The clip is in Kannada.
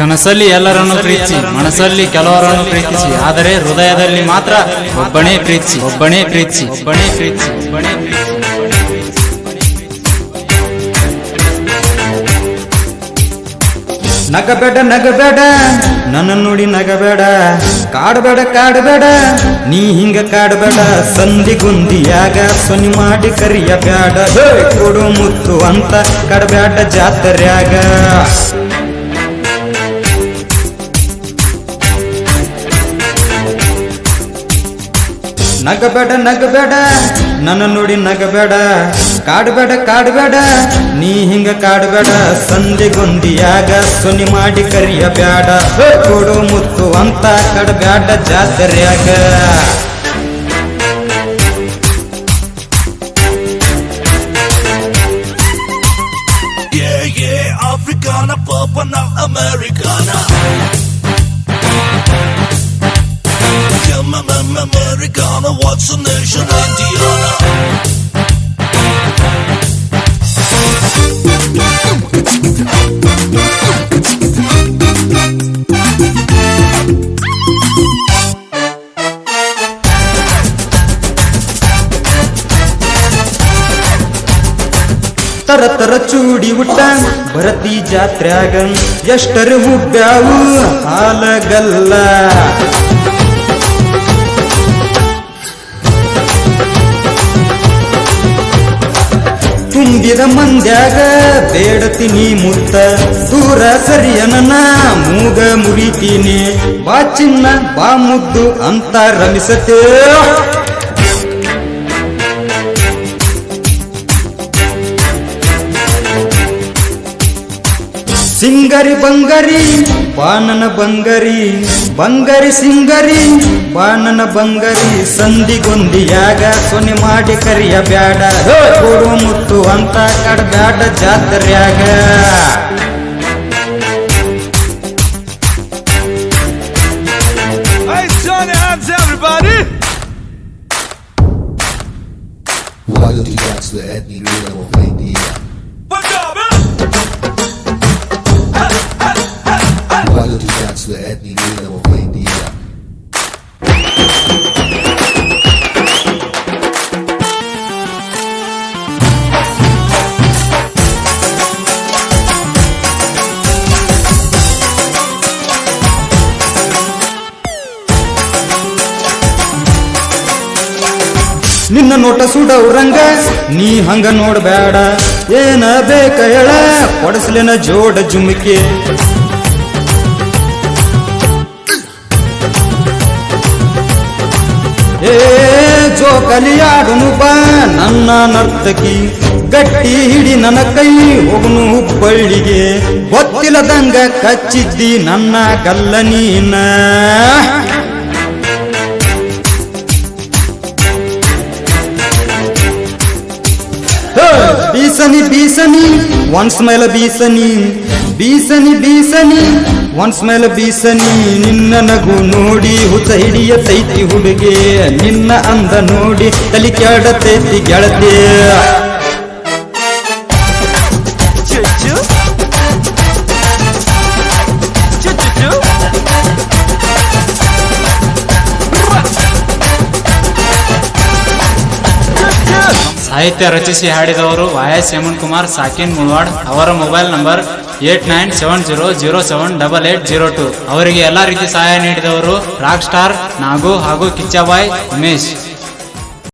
ಕನಸಲ್ಲಿ ಎಲ್ಲರನ್ನು ಪ್ರೀತಿಸಿ, ಮನಸ್ಸಲ್ಲಿ ಕೆಲವರನ್ನು ಪ್ರೀತಿಸಿ, ಆದರೆ ಹೃದಯದಲ್ಲಿ ಮಾತ್ರ ಒಬ್ಬನೇ ಪ್ರೀತಿಸಿ, ಒಬ್ಬನೇ ಪ್ರೀತಿಸಿ, ಒಬ್ಬನೇ ಪ್ರೀತಿಸಿ, ಒಬ್ಬನೇ ಪ್ರೀತಿಸಿ. ನಗಬೇಡ ನಗಬೇಡ ನನ್ನ ನೋಡಿ ನಗಬೇಡ, ಕಾಡಬೇಡ ಕಾಡಬೇಡ ನೀ ಹಿಂಗ ಕಾಡಬೇಡ, ಸಂಧಿಗುಂದಿಯಾಗ ಸೊನ್ನಿ ಮಾಡಿ ಕರಿಯಬೇಡ, ಕೊಡು ಮುತ್ತು ಅಂತ ಕಡಬೇಡ ಜಾತ್ರ್ಯಾಗ. ನಗಬೇಡ ನಗಬೇಡ ನನ್ನ ನೋಡಿ ನಗಬೇಡ, ಕಾಡಬೇಡ ಕಾಡಬೇಡ ನೀ ಹಿಂಗ ಕಾಡಬೇಡ, ಸಂಧಿಗೊಂದಿಯಾಗ ಸೊನ್ನಿ ಮಾಡಿ ಕರಿಯಬೇಡ, ಕೊಡು ಮುತ್ತು ಅಂತ ಕಡಬೇಡ ಜಾತ್ರ್ಯಾಗ. Africana, Papa, now Americana. Americana, what's the nation? Indiana. ತರ ತರ ಚೂಡಿ ಊಟ ಬರತಿ ಜಾತ್ರ್ಯಾಗ, ಎಷ್ಟರ ಹುಬ್ಬ್ಯಾವು ಹಾಲಗಲ್ಲ, ತುಂಬಿದ ಮಂದ್ಯಾಗ ಬೇಡತೀನಿ ಮುತ್ತ, ದೂರ ಸರಿಯ ನನ್ನ ಮೂಗ ಮುರಿತೀನಿ, ಬಾ ಚಿನ್ನ ಬಾ ಮುದ್ದು ಅಂತ ರಮಿಸತೇ. ಸಿಂಗರಿ ಬಂಗರಿ ಬಾನನ ಬಂಗರಿ, ಬಂಗರಿ ಸಿಂಗರಿ ಬಾನನ ಬಂಗರಿ, ಸಂಧಿಗೊಂದಿಯಾಗ ಸೊನ್ನೆ ಮಾಡಿ ಕರಿಯಬ್ಯಾಡ, ಕೊಡು ಮುತ್ತು ಅಂತ ಕಡಬ್ಯಾಡ ಜಾತ್ರ್ಯಾಗ. Hey, Johnny hands, everybody! Why don't you dance the ethnic rhythm of India? Why don't you dance the ethnic rhythm of India? ನಿನ್ನ ನೋಟ ಸುಡವ್ರಂಗ ನೀ ಹಂಗ ನೋಡ್ಬೇಡ, ಏನ ಬೇಕ ಹೇಳ ಕೊಡಸ್ಲೇನ ಜೋಡ ಜುಮ್ಕಿ, ಏ ಜೋಕಲಿಯಾಡುನು ಬಾ ನನ್ನ ನರ್ತಕಿ, ಗಟ್ಟಿ ಹಿಡಿ ನನ್ನ ಕೈ ಹೋಗುನು ಹುಬ್ಬಳ್ಳಿಗೆ, ಗೊತ್ತಿಲ್ಲದಂಗ ಕಚ್ಚಿದ್ದಿ ನನ್ನ ಗಲ್ಲ ನೀನ. ಬೀಸನಿ ಬೀಸನಿ ಒನ್ಸ್ ಮೇಲೆ ಬೀಸನಿ, ಬೀಸನಿ ಬೀಸನಿ ಒನ್ಸ್ ಮೇಲೆ ಬೀಸನಿ, ನಿನ್ನ ನಗು ನೋಡಿ ಹುಚ್ಚ ಹಿಡಿಯತೈತಿ ಹುಡುಗೆ, ನಿನ್ನ ಅಂದ ನೋಡಿ ತಲಿ ಕೆಡತೈತಿ ಗೆಳತಿ. ಸಾಹಿತ್ಯ ರಚಿಸಿ ಹಾಡಿದವರು YS ಹೇಮಂತ್ ಕುಮಾರ್ ಸಾಕಿನ್ ಮುಳ್ವಾಡ್. ಅವರ ಮೊಬೈಲ್ ನಂಬರ್ 8970078802. ಅವರಿಗೆ ಎಲ್ಲಾ ರೀತಿ ಸಹಾಯ ನೀಡಿದವರು ರಾಕ್ ಸ್ಟಾರ್ ನಾಗು ಹಾಗೂ ಕಿಚ್ಚಬಾಯ್ ಉಮೇಶ್.